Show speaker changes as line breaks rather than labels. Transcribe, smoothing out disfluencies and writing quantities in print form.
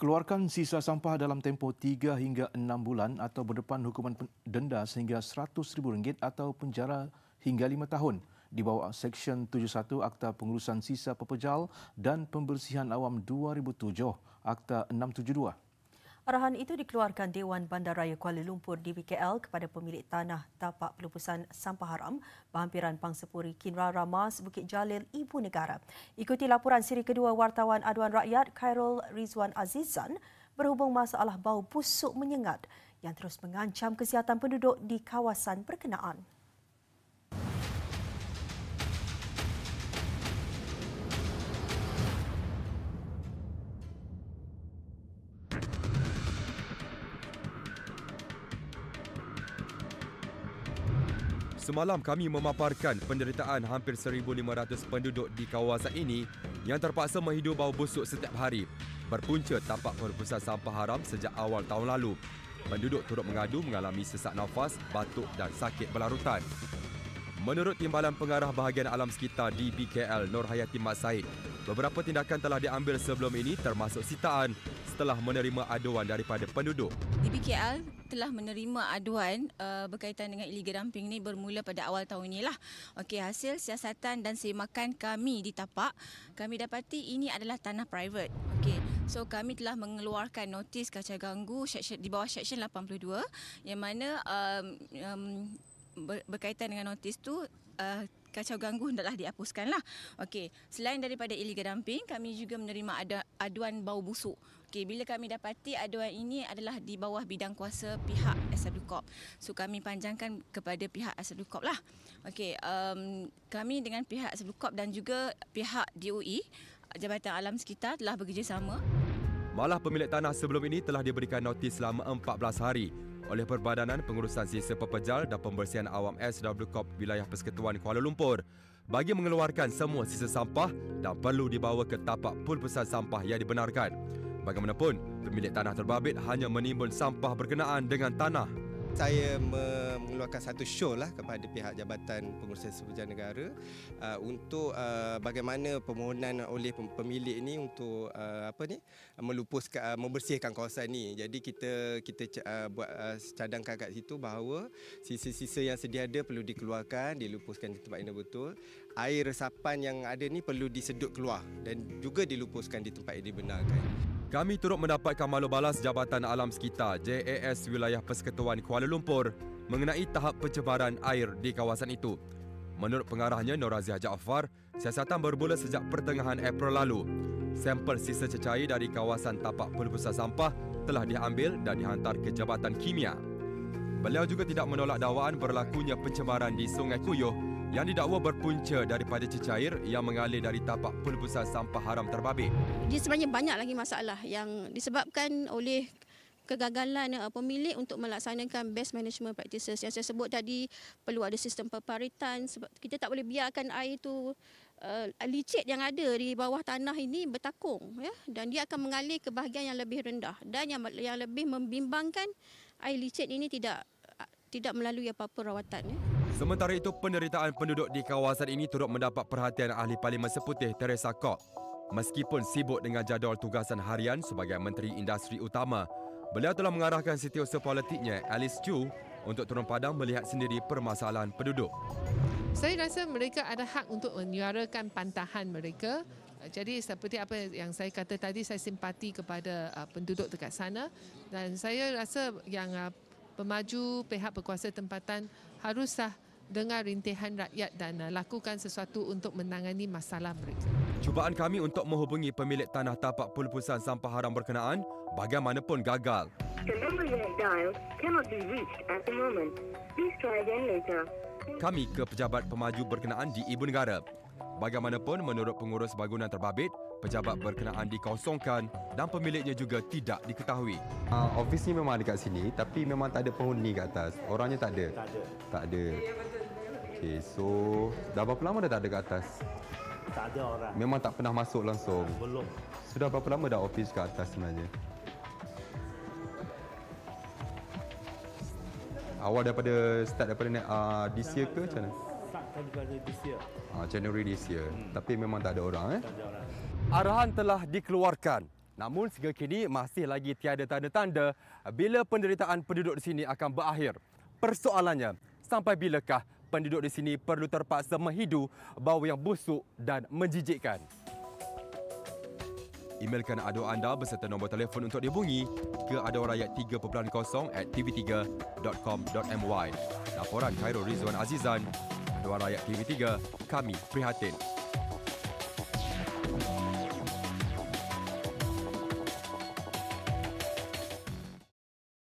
Keluarkan sisa sampah dalam tempoh 3 hingga 6 bulan atau berdepan hukuman denda sehingga RM100,000 atau penjara hingga 5 tahun di bawah Seksyen 71 Akta Pengurusan Sisa Pepejal dan Pembersihan Awam 2007 Akta 672.
Arahan itu dikeluarkan Dewan Bandaraya Kuala Lumpur DBKL kepada pemilik tanah tapak pelupusan sampah haram berhampiran Pangsepuri Kinra Ramas Bukit Jalil Ibu Negara. Ikuti laporan siri kedua wartawan Aduan Rakyat Khairul Rizwan Azizan berhubung masalah bau busuk menyengat yang terus mengancam kesihatan penduduk di kawasan berkenaan.
Semalam kami memaparkan penderitaan hampir 1,500 penduduk di kawasan ini yang terpaksa menghidu bau busuk setiap hari. Berpunca tapak pelupusan sampah haram sejak awal tahun lalu. Penduduk turut mengadu mengalami sesak nafas, batuk dan sakit berlarutan. Menurut Timbalan Pengarah Bahagian Alam Sekitar DBKL Nur Hayati Mat Said, beberapa tindakan telah diambil sebelum ini termasuk sitaan setelah menerima aduan daripada penduduk.
DBKL telah menerima aduan berkaitan dengan illegal dumping ini bermula pada awal tahun inilah. Okey, hasil siasatan dan semakan kami di tapak, kami dapati ini adalah tanah private. Okey, so kami telah mengeluarkan notis kacau ganggu di bawah Seksyen 82 yang mana berkaitan dengan notis tu kacau ganggu hendaklah dihapuskanlah. Okey, selain daripada illegal dumping, kami juga menerima aduan bau busuk. Okey, bila kami dapati aduan ini adalah di bawah bidang kuasa pihak SW Corp. So kami panjangkan kepada pihak SW Corp lah. Okey, kami dengan pihak SW Corp dan juga pihak DOE, Jabatan Alam Sekitar telah bekerjasama.
Malah pemilik tanah sebelum ini telah diberikan notis selama 14 hari oleh Perbadanan Pengurusan Sisa Pepejal dan Pembersihan Awam SW Corp Wilayah Persekutuan Kuala Lumpur bagi mengeluarkan semua sisa sampah dan perlu dibawa ke tapak pelupusan sampah yang dibenarkan. Bagaimanapun, pemilik tanah terbabit hanya menimbun sampah berkenaan dengan tanah.
Saya mengeluarkan satu show lah kepada pihak Jabatan Pengurusan Sisa Pepejal Negara untuk bagaimana permohonan oleh pemilik ini untuk melupuskan, membersihkan kawasan ini. Jadi kita buat cadangkan kat situ bahawa sisa-sisa yang sedia ada perlu dikeluarkan, dilupuskan di tempat ini betul. Air resapan yang ada ni perlu disedut keluar dan juga dilupuskan di tempat yang dibenarkan.
Kami turut mendapatkan maklum balas Jabatan Alam Sekitar JAS Wilayah Persekutuan Kuala Lumpur mengenai tahap pencemaran air di kawasan itu. Menurut pengarahnya Nur Raziah Jaafar, siasatan bermula sejak pertengahan April lalu. Sampel sisa cecair dari kawasan tapak pelupusan sampah telah diambil dan dihantar ke Jabatan Kimia. Beliau juga tidak menolak dakwaan berlakunya pencemaran di Sungai Kuyuh yang didakwa berpunca daripada cecair yang mengalir dari tapak pelupusan sampah haram terbabit.
Dia sebenarnya banyak lagi masalah yang disebabkan oleh kegagalan pemilik untuk melaksanakan best management practices. Yang saya sebut tadi, perlu ada sistem peparitan sebab kita tak boleh biarkan air itu licit yang ada di bawah tanah ini bertakung, ya, dan dia akan mengalir ke bahagian yang lebih rendah, dan yang lebih membimbangkan, air licit ini tidak melalui apa-apa rawatan, ya.
Sementara itu, penderitaan penduduk di kawasan ini turut mendapat perhatian Ahli Parlimen Seputih Teresa Kok. Meskipun sibuk dengan jadual tugasan harian sebagai Menteri Industri Utama, beliau telah mengarahkan setiausaha politiknya Alice Chu untuk turun padang melihat sendiri permasalahan penduduk.
Saya rasa mereka ada hak untuk menyuarakan pantahan mereka. Jadi seperti apa yang saya kata tadi, saya simpati kepada penduduk dekat sana, dan saya rasa yang pemaju pihak berkuasa tempatan haruslah dengar rintihan rakyat dan lakukan sesuatu untuk menangani masalah mereka.
Cubaan kami untuk menghubungi pemilik tanah tapak pelupusan sampah haram berkenaan bagaimanapun gagal.
The number you have dialed cannot be reached at the moment. Please try again later.
Kami ke pejabat pemaju berkenaan di Ibu Negara. Bagaimanapun, menurut pengurus bangunan terbabit, pejabat berkenaan dikosongkan dan pemiliknya juga tidak diketahui.
Ofis ni memang ada kat sini, tapi memang tak ada penghuni kat atas. Orangnya tak ada? Tak ada. Okey, so dah berapa lama dah tak ada kat atas?
Tak ada orang.
Memang tak pernah masuk langsung?
Belum.
Sudah berapa lama dah ofis kat atas sebenarnya? Awal start daripada this year ke macam mana?
Start daripada this year.
January this year. Tapi memang tak ada orang,
Tak ada orang.
Arahan telah dikeluarkan Namun sehingga kini masih lagi tiada tanda-tanda bila penderitaan penduduk di sini akan berakhir. Persoalannya, sampai bilakah penduduk di sini perlu terpaksa menghidu bau yang busuk dan menjijikkan? Emailkan ado anda beserta nombor telefon untuk dihubungi ke adorakyat3.0@tv3.com.my. Laporan Khairul Rizwan Azizan, Adoan Rakyat TV3, kami prihatin.